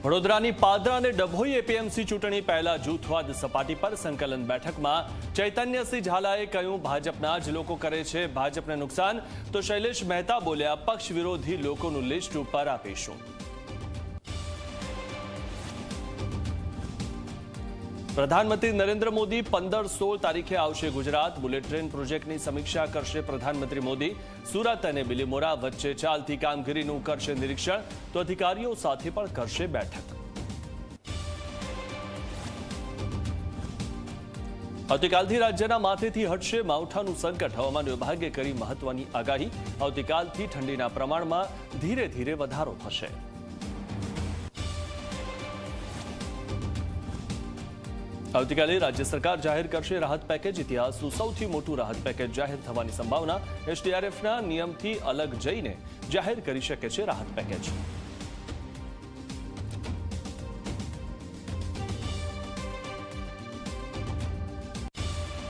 વડોદરાની પાદરા અને ડભોઈ એપીએમસી ચૂંટણી પહેલા જૂથવાદ સપાટી પર સંકલન બેઠકમાં ચૈતન્યસિંહ ઝાલાએ કહ્યું, ભાજપના જ લોકો કરે છે ભાજપને નુકસાન, તો શૈલેષ મહેતા બોલ્યા, પક્ષ વિરોધી લોકોનું લિસ્ટ ઉપર આપીશું। પ્રધાનમંત્રી નરેન્દ્ર મોદી 15-16 તારીખે આવશે ગુજરાત। બુલેટ ટ્રેન પ્રોજેક્ટની સમીક્ષા કરશે પ્રધાનમંત્રી મોદી। સુરત અને બિલીમોરા વચ્ચે ચાલતી કામગીરીનું કરશે નિરીક્ષણ, તો અધિકારીઓ સાથે પણ કરશે બેઠક। આવતીકાલથી રાજ્યના માથેથી હટશે માવઠાનું સંકટ। હવામાન વિભાગે કરી મહત્વની આગાહી। આવતીકાલથી ઠંડીના પ્રમાણમાં ધીરે ધીરે વધારો થશે। આવતીકાલે રાજ્ય સરકાર જાહેર કરશે રાહત પેકેજ। ઇતિહાસનું સૌથી મોટું રાહત પેકેજ જાહેર થવાની સંભાવના। એસડીઆરએફના નિયમથી અલગ જઈને જાહેર કરી શકે છે રાહત પેકેજ।